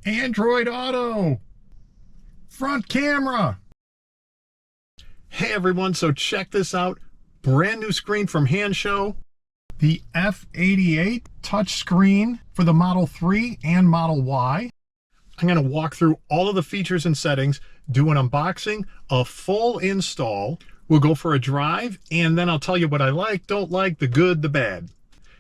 Android Auto, front camera. Hey everyone, so check this out. Brand new screen from HANSSHOW. The F88 touch screen for the Model 3 and Model Y. I'm going to walk through all of the features and settings, do an unboxing, a full install. We'll go for a drive, and then I'll tell you what I like, don't like, the good, the bad.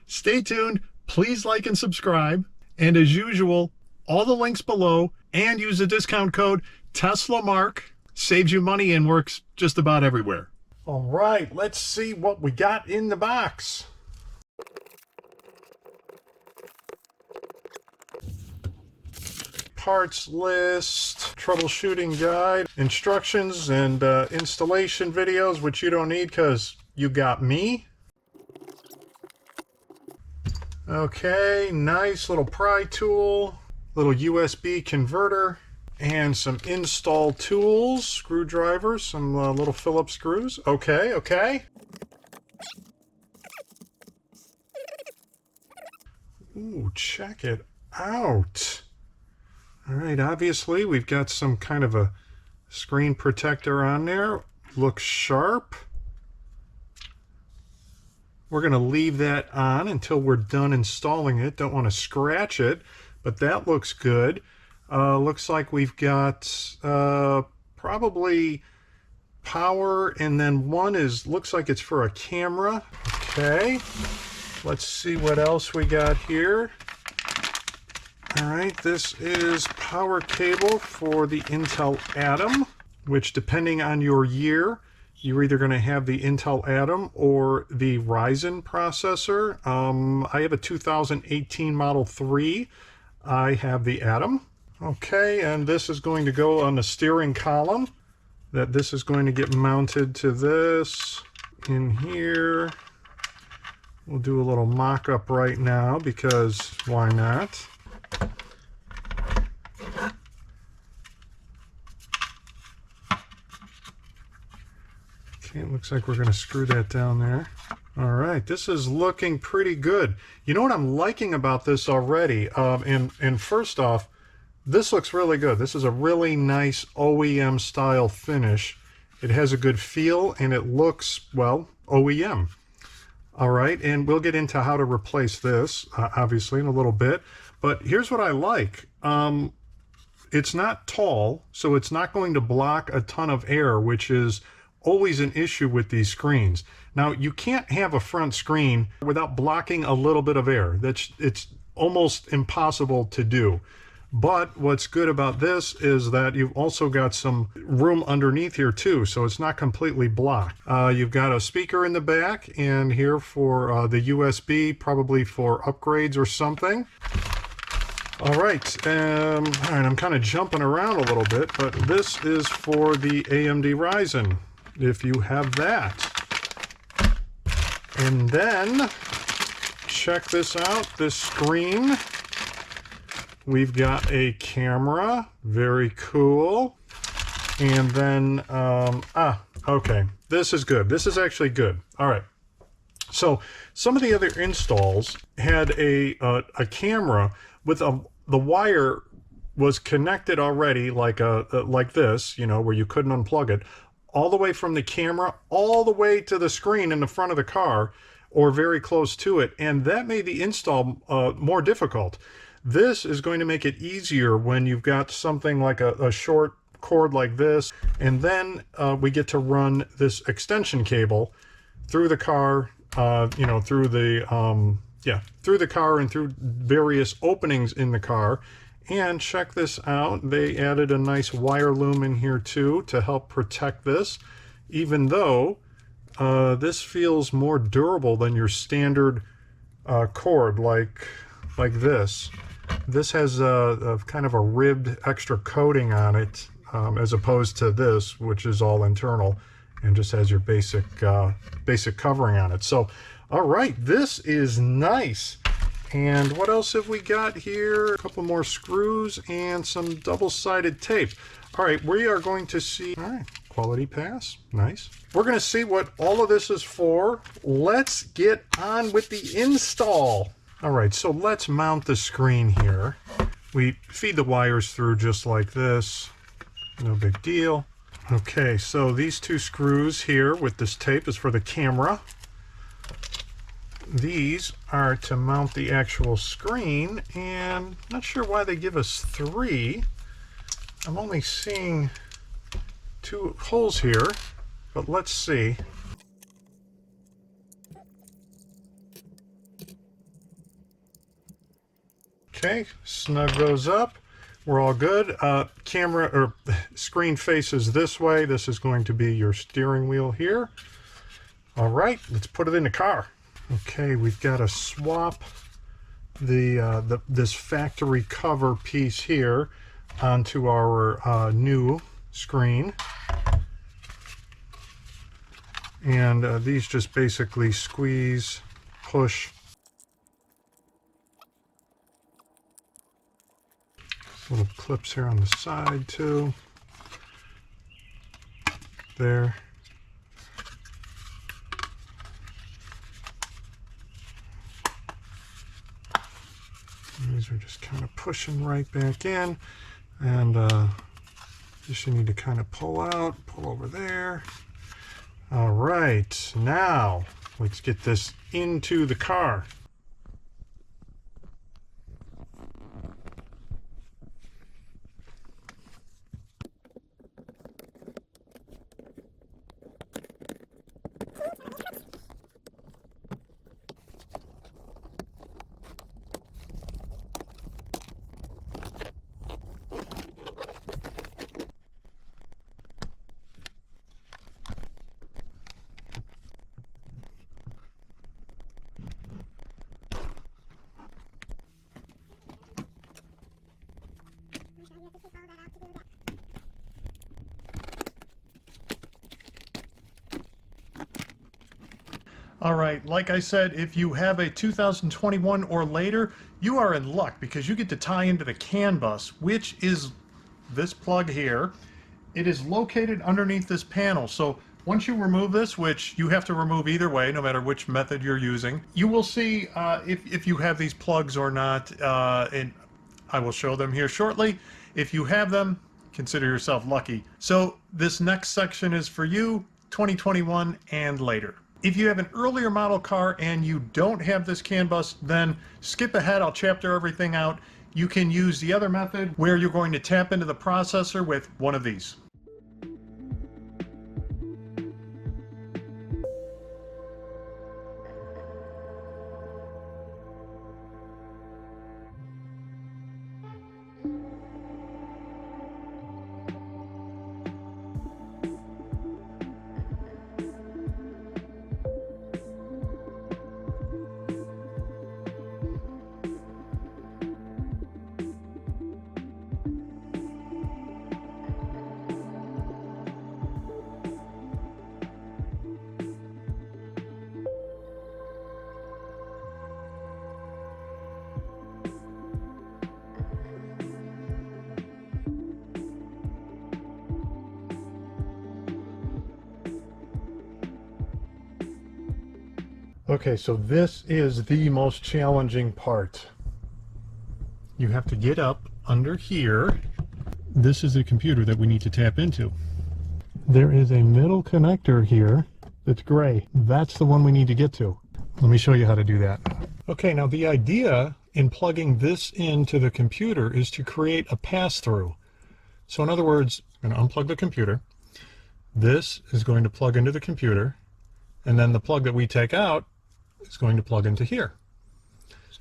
Stay tuned. Please like and subscribe. And as usual, all the links below, and use the discount code TSLAUCAY. Saves you money and works just about everywhere. All right, let's see what we got in the box. Parts list, troubleshooting guide, instructions, and installation videos, which you don't need because you got me. Okay, nice little pry tool, little USB converter, and some install tools, screwdrivers, some little Phillips screws. Okay. Ooh, check it out. All right, obviously we've got some kind of a screen protector on there. Looks sharp. We're going to leave that on until we're done installing it. Don't want to scratch it, but that looks good. Looks like we've got probably power, and then one looks like it's for a camera. Okay, let's see what else we got here. All right, this is power cable for the Intel Atom, which depending on your year, you're either going to have the Intel Atom or the Ryzen processor. I have a 2018 Model 3. I have the Atom. Okay, and this is going to go on the steering column. This is going to get mounted to this in here. We'll do a little mock-up right now because why not? Okay, it looks like we're going to screw that down there. All right, this is looking pretty good. You know what I'm liking about this already? And first off, this looks really good. This is a really nice OEM style finish. It has a good feel and it looks, well, OEM. All right, and we'll get into how to replace this, obviously, in a little bit. But here's what I like. It's not tall, so it's not going to block a ton of air, which is always an issue with these screens. Now, you can't have a front screen without blocking a little bit of air. It's almost impossible to do. But what's good about this is that you've also got some room underneath here too, so it's not completely blocked. You've got a speaker in the back, and here for the USB, probably for upgrades or something. All right, I'm kind of jumping around a little bit, but this is for the AMD Ryzen, if you have that. And then, check this out, this screen. We've got a camera, very cool. And then, okay, this is good. This is actually good. All right. So some of the other installs had a camera with the wire was connected already like this, you know, where you couldn't unplug it, all the way from the camera all the way to the screen in the front of the car or very close to it. And that made the install more difficult. This is going to make it easier when you've got something like a short cord like this, and then we get to run this extension cable through the car, you know, through the car and through various openings in the car. And check this out, they added a nice wire loom in here too to help protect this, even though this feels more durable than your standard cord like this. This has a kind of a ribbed extra coating on it, as opposed to this, which is all internal and just has your basic covering on it. So, all right, this is nice. And what else have we got here? A couple more screws and some double-sided tape. All right, we are going to see, all right, quality pass, nice. We're going to see what all of this is for. Let's get on with the install. All right, so let's mount the screen here. We feed the wires through just like this. No big deal. Okay, so these two screws here with this tape is for the camera. These are to mount the actual screen, and not sure why they give us 3. I'm only seeing 2 holes here, but let's see. Okay, snug those up. We're all good. Camera or screen faces this way. This is going to be your steering wheel here. All right, let's put it in the car. Okay, we've got to swap this factory cover piece here onto our new screen. And these just basically squeeze, push. Little clips here on the side too. There. These are just kind of pushing right back in, and this you need to kind of pull out, pull over there. All right, now let's get this into the car. All right, like I said, if you have a 2021 or later, you are in luck because you get to tie into the CAN bus, which is this plug here. It is located underneath this panel. So once you remove this, which you have to remove either way, no matter which method you're using, you will see if you have these plugs or not, and I will show them here shortly. If you have them, consider yourself lucky. So this next section is for you, 2021 and later. If you have an earlier model car and you don't have this CAN bus, then skip ahead. I'll chapter everything out. You can use the other method where you're going to tap into the processor with one of these. Okay, so this is the most challenging part. You have to get up under here. This is the computer that we need to tap into. There is a middle connector here that's gray. That's the one we need to get to. Let me show you how to do that. Okay, now the idea in plugging this into the computer is to create a pass-through. So in other words, I'm going to unplug the computer. This is going to plug into the computer, and then the plug that we take out is going to plug into here.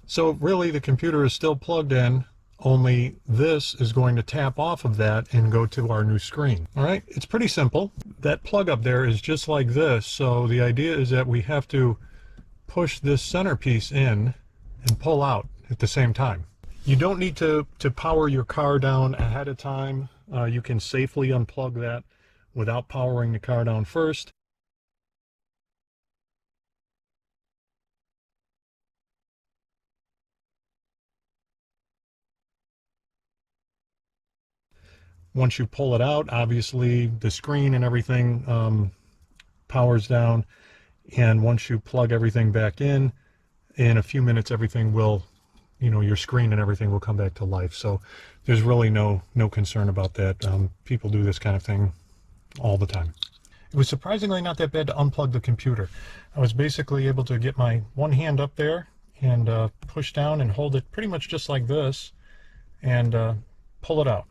So really the computer is still plugged in, only this is going to tap off of that and go to our new screen. All right, it's pretty simple. That plug up there is just like this. So the idea is that we have to push this centerpiece in and pull out at the same time. You don't need to power your car down ahead of time. You can safely unplug that without powering the car down first. Once you pull it out, obviously the screen and everything powers down. And once you plug everything back in a few minutes everything will your screen and everything will come back to life. So there's really no concern about that. People do this kind of thing all the time. It was surprisingly not that bad to unplug the computer. I was basically able to get my one hand up there and push down and hold it pretty much just like this and pull it out.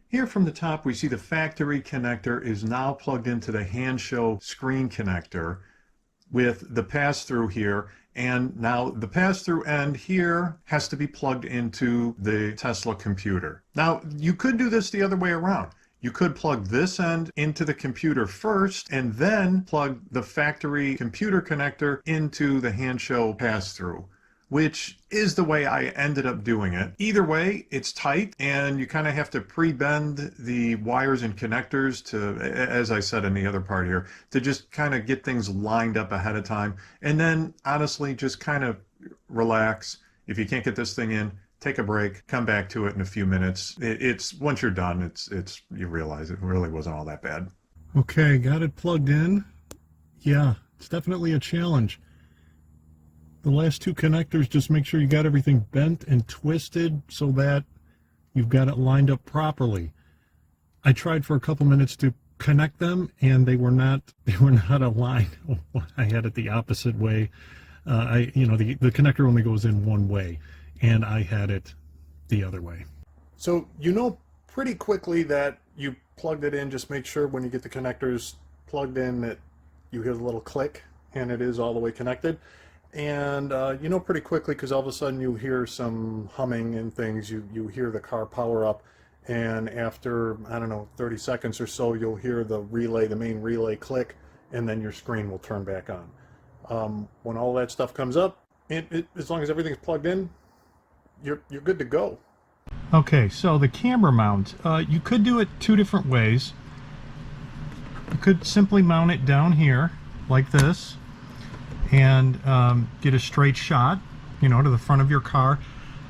Here from the top, we see the factory connector is now plugged into the HANSSHOW screen connector with the pass-through here. And now the pass-through end here has to be plugged into the Tesla computer. Now, you could do this the other way around. You could plug this end into the computer first and then plug the factory computer connector into the HANSSHOW pass-through, which is the way I ended up doing it. Either way, it's tight and you kind of have to pre-bend the wires and connectors to, as I said in the other part here, to just kind of get things lined up ahead of time. And then honestly, just kind of relax. If you can't get this thing in, take a break, come back to it in a few minutes. It's once you're done, you realize it really wasn't all that bad. Okay, got it plugged in. Yeah, it's definitely a challenge. The last two connectors, just make sure you got everything bent and twisted so that you've got it lined up properly. I tried for a couple minutes to connect them and they were not aligned. I had it the opposite way. The connector only goes in one way and I had it the other way. So pretty quickly that you plugged it in. Just make sure when you get the connectors plugged in that you hear the little click and it is all the way connected. And pretty quickly, because all of a sudden you hear some humming and things, you hear the car power up, and after, I don't know, 30 seconds or so, you'll hear the main relay click, and then your screen will turn back on. When all that stuff comes up, as long as everything's plugged in, you're good to go. Okay, so the camera mount, you could do it two different ways. You could simply mount it down here, like this, and get a straight shot, to the front of your car.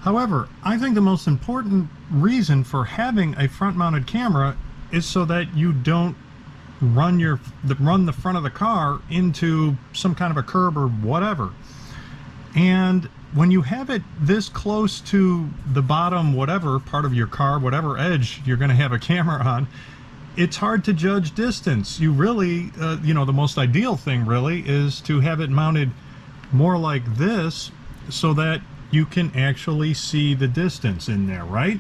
However, I think the most important reason for having a front-mounted camera is so that you don't run the front of the car into some kind of a curb or whatever. And when you have it this close to the bottom, whatever part of your car, whatever edge you're going to have a camera on, it's hard to judge distance. You really, the most ideal thing really is to have it mounted more like this so that you can actually see the distance in there, right?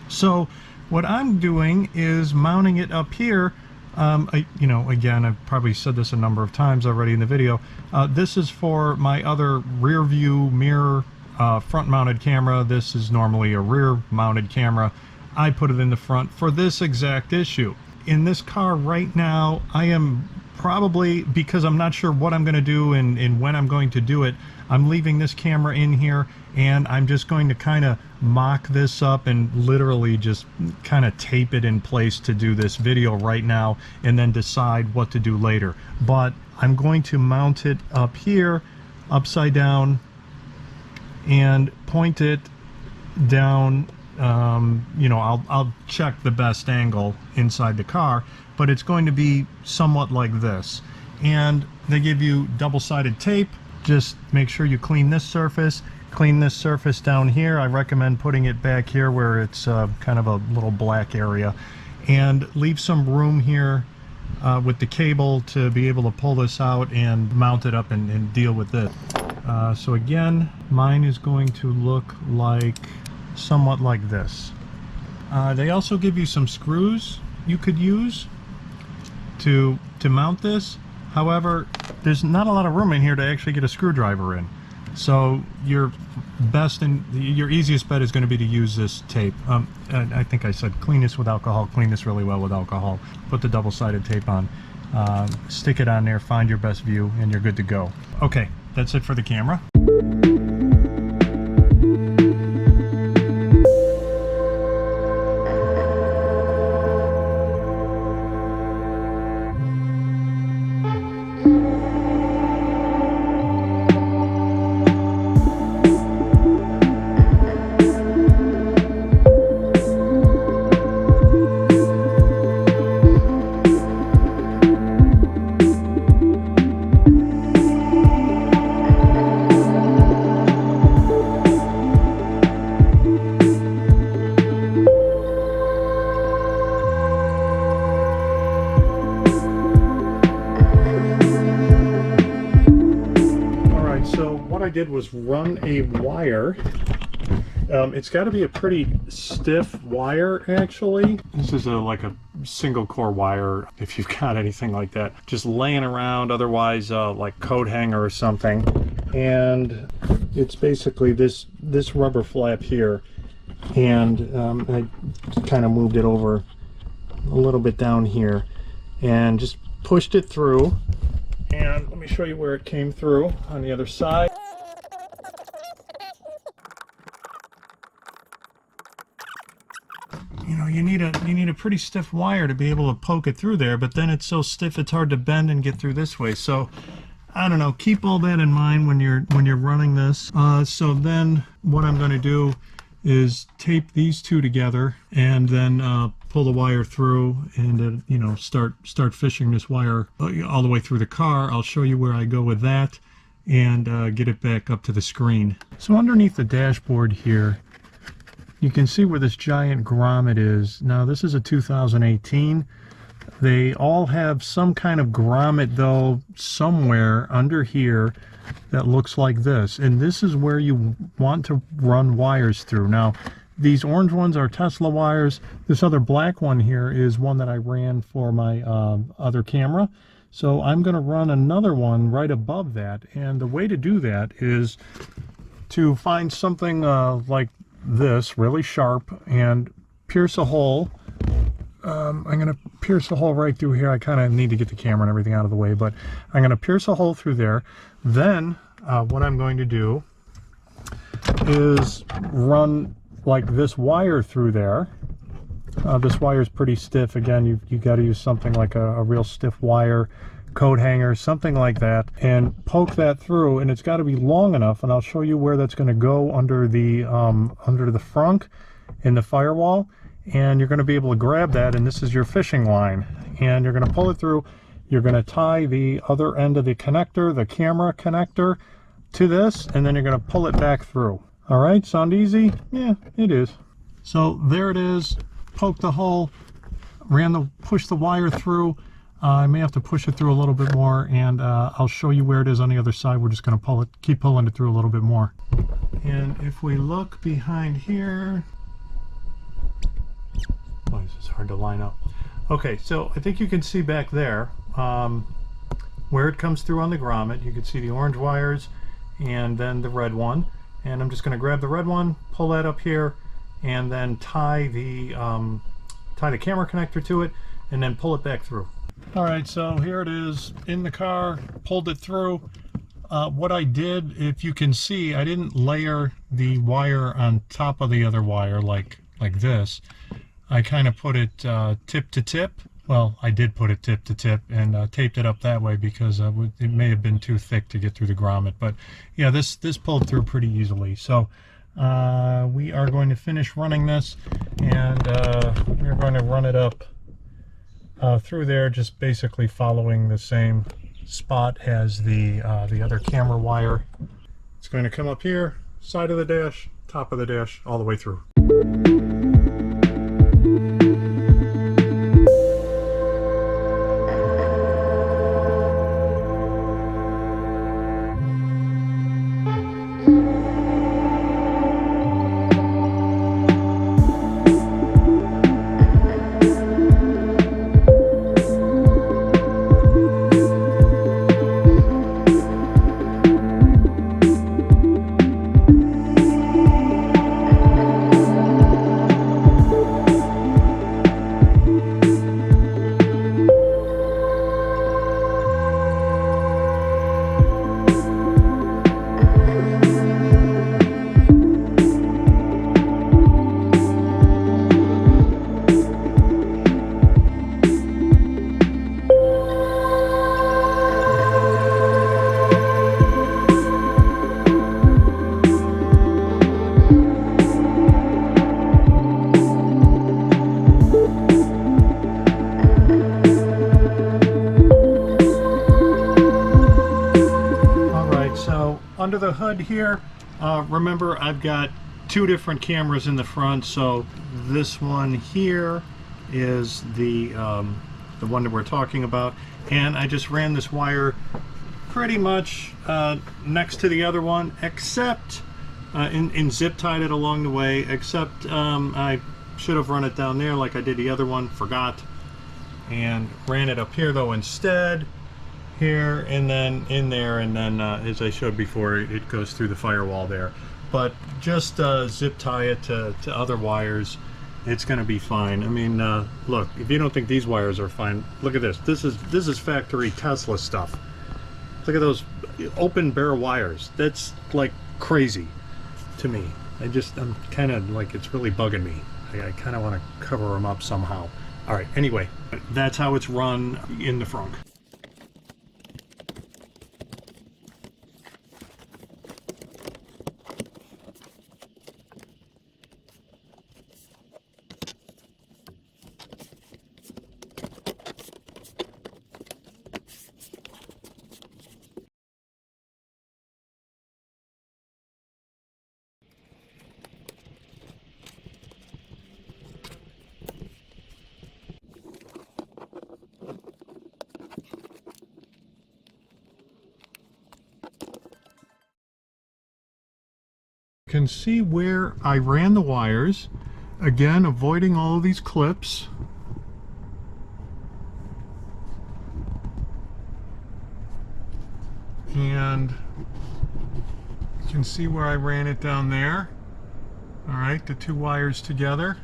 So what I'm doing is mounting it up here. Again, I've probably said this a number of times already in the video. This is for my other rear view mirror front-mounted camera. This is normally a rear-mounted camera. I put it in the front for this exact issue. In this car right now, I am probably, because I'm not sure what I'm going to do and when I'm going to do it, I'm leaving this camera in here and I'm just going to kind of mock this up and literally just kind of tape it in place to do this video right now and then decide what to do later. But I'm going to mount it up here, upside down, and point it down. I'll check the best angle inside the car, but it's going to be somewhat like this. And they give you double-sided tape. Just make sure you clean this surface down here. I recommend putting it back here where it's kind of a little black area, and leave some room here with the cable to be able to pull this out and mount it up and deal with this. So again, mine is going to look like somewhat like this. They also give you some screws you could use to mount this. However, there's not a lot of room in here to actually get a screwdriver in. So your easiest bet is going to be to use this tape. I think I said clean this with alcohol, clean this really well with alcohol. Put the double-sided tape on, stick it on there, find your best view, and you're good to go. Okay, that's it for the camera. so what I did was run a wire. It's got to be a pretty stiff wire, actually. This is like a single core wire, if you've got anything like that, just laying around, otherwise like coat hanger or something. And it's basically this rubber flap here, and I kind of moved it over a little bit down here and just pushed it through. And let me show you where it came through on the other side. You know, you need a pretty stiff wire to be able to poke it through there, but then it's so stiff it's hard to bend and get through this way. So I don't know, keep all that in mind when you're running this. So then what I'm going to do is tape these two together and then pull the wire through and you know, start fishing this wire all the way through the car. I'll show you where I go with that and get it back up to the screen. So underneath the dashboard here, you can see where this giant grommet is. Now this is a 2018. They all have some kind of grommet though somewhere under here that looks like this, and this is where you want to run wires through. Now these orange ones are Tesla wires. This other black one here is one that I ran for my other camera. So I'm going to run another one right above that, and the way to do that is to find something like this, really sharp, and pierce a hole. I'm going to pierce a hole right through here. I kind of need to get the camera and everything out of the way, but I'm going to pierce a hole through there. Then what I'm going to do is run like this wire through there. This wire is pretty stiff. Again, you got to use something like a real stiff wire, coat hanger, something like that, and poke that through, and it's got to be long enough, and I'll show you where that's going to go under the frunk in the firewall, and you're going to be able to grab that, and this is your fishing line, and you're going to pull it through. You're going to tie the other end of the connector, the camera connector, to this, and then you're going to pull it back through. All right, sound easy? Yeah, it is. So there it is. Poke the hole, push the wire through. I may have to push it through a little bit more, and I'll show you where it is on the other side. We're just going to keep pulling it through a little bit more. And if we look behind here, boy, this is hard to line up. Okay, so I think you can see back there where it comes through on the grommet. You can see the orange wires and then the red one. And I'm just going to grab the red one, pull that up here, and then tie the camera connector to it, and then pull it back through. All right, so here it is in the car, pulled it through. What I did, if you can see, I didn't layer the wire on top of the other wire like this. I kind of put it tip to tip. Well, I did put it tip to tip and taped it up that way because it may have been too thick to get through the grommet. But yeah, this pulled through pretty easily. So we are going to finish running this, and we're going to run it up through there, just basically following the same spot as the other camera wire. It's going to come up here, side of the dash, top of the dash, all the way through. Under the hood here, remember I've got two different cameras in the front. So this one here is the one that we're talking about, and I just ran this wire pretty much next to the other one, except and zip tied it along the way, except I should have run it down there like I did the other one, forgot, and ran it up here though instead, here and then in there, and then as I showed before, it goes through the firewall there. But just zip tie it to other wires. It's going to be fine. I mean, look, if you don't think these wires are fine, look at this. This is factory Tesla stuff. Look at those open bare wires. That's like crazy to me. I'm kind of like, it's really bugging me. I kind of want to cover them up somehow. All right, anyway, that's how it's run in the front. Can see where I ran the wires, again avoiding all of these clips. And you can see where I ran it down there. All right, the two wires together.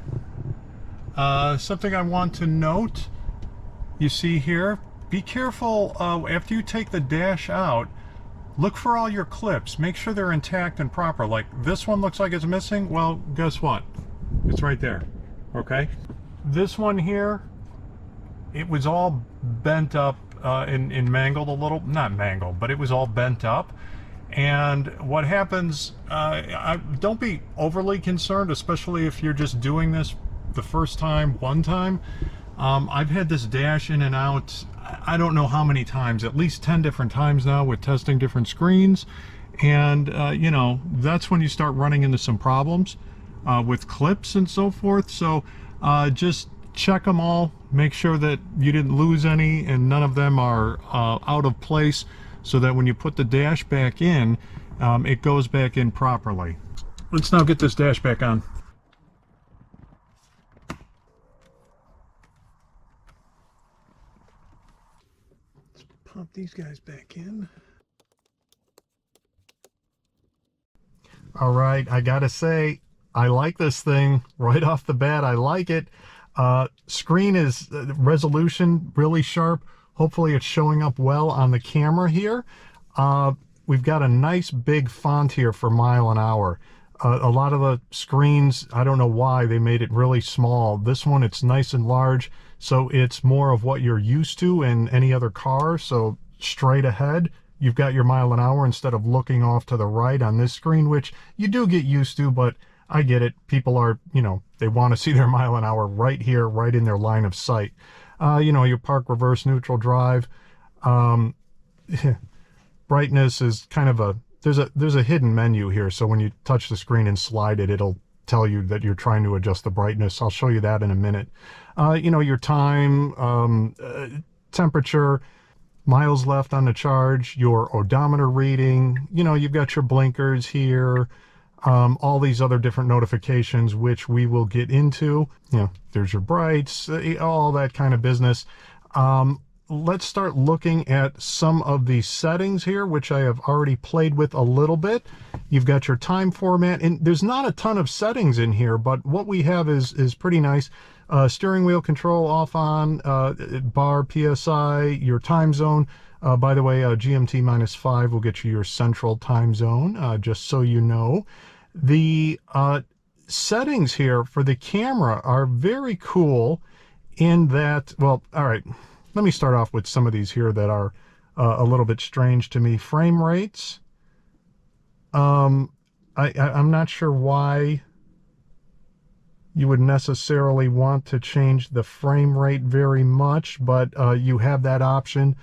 Something I want to note, you see here, be careful after you take the dash out. Look for all your clips. Make sure they're intact and proper. Like this one looks like it's missing. Well, guess what? It's right there. Okay. This one here, it was all bent up and mangled a little. Not mangled, but it was all bent up. And what happens, don't be overly concerned, especially if you're just doing this the first time, one time. I've had this dash in and out, I don't know how many times, at least 10 different times now with testing different screens. And, you know, that's when you start running into some problems with clips and so forth. So just check them all, make sure that you didn't lose any and none of them are out of place, so that when you put the dash back in, it goes back in properly. Let's now get this dash back on. Pop these guys back in. All right, I gotta say, I like this thing right off the bat. I like it. Screen is resolution really sharp. Hopefully it's showing up well on the camera here. We've got a nice big font here for mile an hour. A lot of the screens, I don't know why they made it really small. This one, it's nice and large, so it's more of what you're used to in any other car. So straight ahead, you've got your mile an hour instead of looking off to the right on this screen, which you do get used to, but I get it. People are, you know, they want to see their mile an hour right here, right in their line of sight. You know, your park, reverse, neutral, drive. Brightness is kind of a, there's a hidden menu here, so when you touch the screen and slide it, it'll tell you that you're trying to adjust the brightness. I'll show you that in a minute. You know, your time, temperature, miles left on the charge, your odometer reading, you know, you've got your blinkers here, all these other different notifications, which we will get into. You know, there's your brights, all that kind of business. Let's start looking at some of the settings here, which I have already played with a little bit. You've got your time format, and there's not a ton of settings in here, but what we have is pretty nice. Steering wheel control off on, bar PSI, your time zone. By the way, GMT -5 will get you your central time zone, just so you know. The settings here for the camera are very cool in that, well, all right. Let me start off with some of these here that are a little bit strange to me. Frame rates. I'm not sure why you would necessarily want to change the frame rate very much, but you have that option.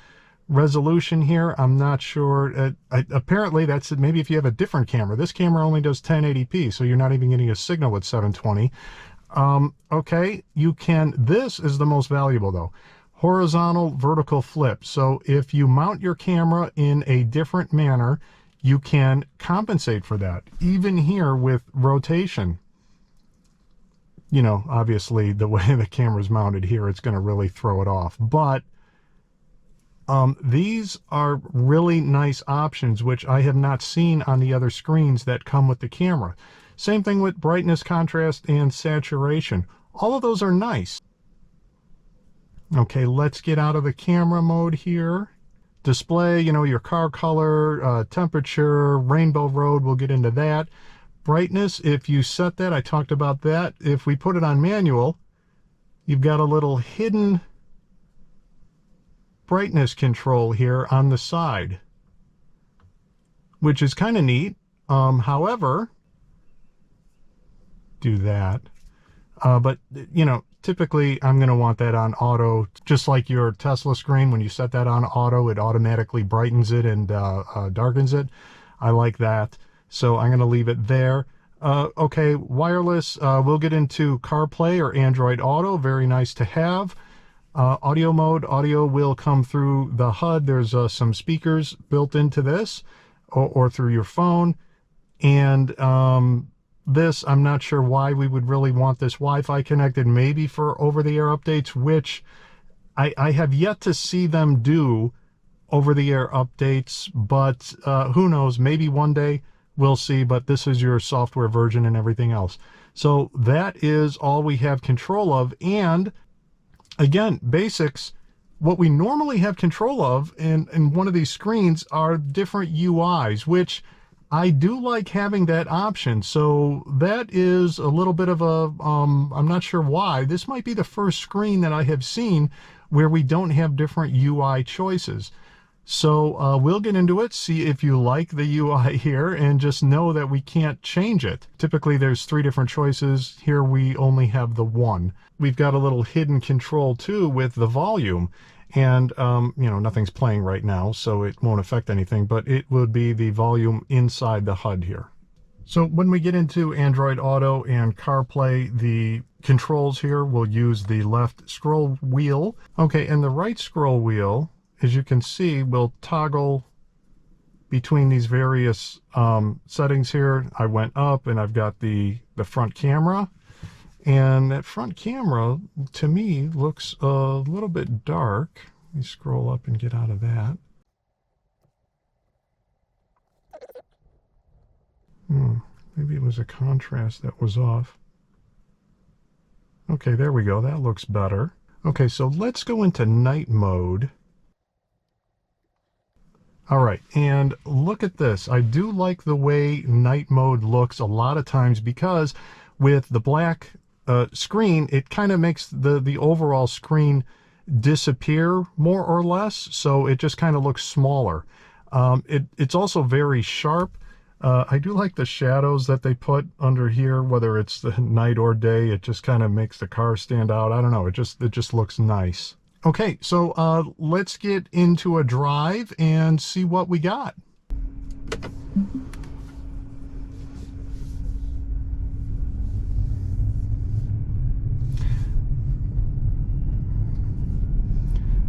Resolution here, I'm not sure. Apparently, that's maybe if you have a different camera. This camera only does 1080p, so you're not even getting a signal with 720. Okay, you can, this is the most valuable though. horizontal vertical flip. So if you mount your camera in a different manner, you can compensate for that. Even here with rotation, you know, obviously the way the camera's mounted here, it's going to really throw it off. But these are really nice options, which I have not seen on the other screens that come with the camera. Same thing with brightness, contrast, and saturation. All of those are nice. Okay, let's get out of the camera mode here. Display, you know, your car color, temperature, rainbow road, we'll get into that. Brightness, if you set that, I talked about that. If we put it on manual, you've got a little hidden brightness control here on the side, which is kind of neat. However, do that. But, you know, typically I'm going to want that on auto, just like your Tesla screen. When you set that on auto, it automatically brightens it and darkens it. I like that. So I'm going to leave it there. Okay, wireless, we'll get into CarPlay or Android Auto. Very nice to have. Audio mode, audio will come through the HUD. There's some speakers built into this, or through your phone. And this, I'm not sure why we would really want this Wi-Fi connected, maybe for over-the-air updates, which I have yet to see them do over-the-air updates, but who knows, maybe one day we'll see. But this is your software version and everything else. So that is all we have control of. And again, basics, what we normally have control of in one of these screens are different UIs, which I do like having that option. So that is a little bit of a, I'm not sure why. This might be the first screen that I have seen where we don't have different UI choices. So we'll get into it, see if you like the UI here, and just know that we can't change it. Typically there's 3 different choices. Here we only have the one. We've got a little hidden control too with the volume. And, you know, nothing's playing right now, so it won't affect anything, but it would be the volume inside the HUD here. So when we get into Android Auto and CarPlay, the controls here will use the left scroll wheel. Okay, and the right scroll wheel, as you can see, will toggle between these various settings here. I went up and I've got the front camera. And that front camera, to me, looks a little bit dark. Let me scroll up and get out of that. Maybe it was a contrast that was off. Okay, there we go. That looks better. Okay, so let's go into night mode. All right, and look at this. I do like the way night mode looks a lot of times, because with the black screen, it kind of makes the overall screen disappear more or less, so it just kind of looks smaller. It's also very sharp. I do like the shadows that they put under here, whether it's the night or day. It just kind of makes the car stand out. I don't know, it just looks nice. Okay, so let's get into a drive and see what we got.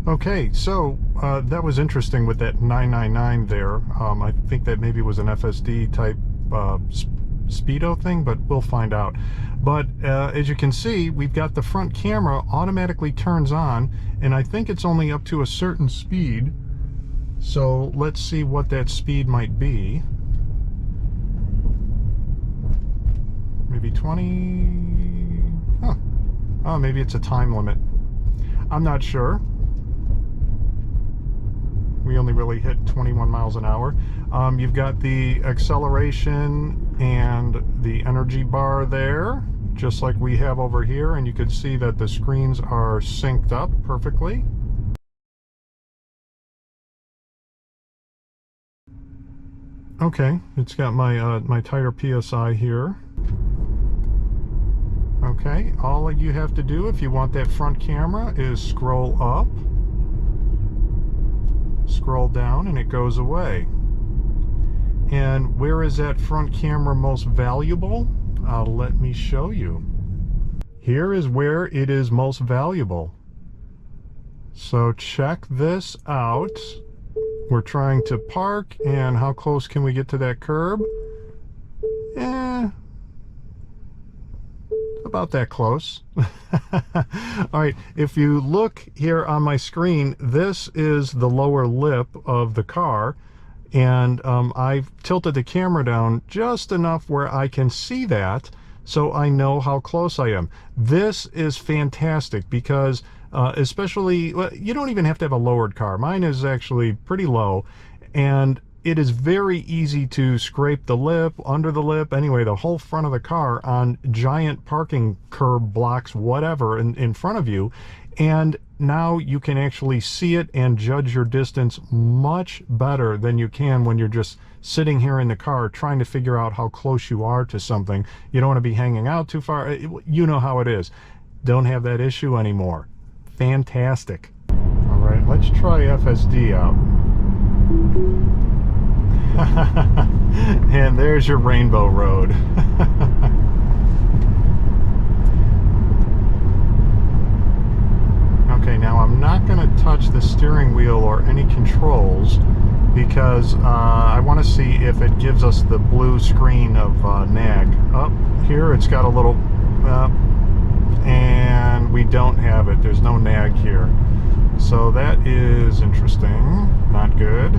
Okay, so that was interesting with that 999 there. I think that maybe was an FSD type speedo thing, but we'll find out. But as you can see, we've got the front camera automatically turns on, and I think it's only up to a certain speed. So let's see what that speed might be. Maybe 20? Huh. Oh, maybe it's a time limit. I'm not sure. We only really hit 21 miles an hour. You've got the acceleration and the energy bar there, just like we have over here, and you can see that the screens are synced up perfectly. Okay, it's got my my tire PSI here. Okay, all you have to do if you want that front camera is scroll up, scroll down, and it goes away. And where is that front camera most valuable? Let me show you. Here is where it is most valuable. So check this out. We're trying to park, and how close can we get to that curb? About that close. All right, if you look here on my screen, this is the lower lip of the car, and I've tilted the camera down just enough where I can see that, so I know how close I am. This is fantastic because especially, well, you don't even have to have a lowered car. Mine is actually pretty low, and it is very easy to scrape the lip, under the lip, anyway, the whole front of the car on giant parking curb blocks, whatever, in front of you. And now you can actually see it and judge your distance much better than you can when you're just sitting here in the car trying to figure out how close you are to something. You don't want to be hanging out too far. You know how it is. Don't have that issue anymore. Fantastic. All right, let's try FSD out. And there's your Rainbow Road. Okay, now I'm not going to touch the steering wheel or any controls because I want to see if it gives us the blue screen of nag. Up here it's got a little, and we don't have it. There's no nag here. So that is interesting. Not good.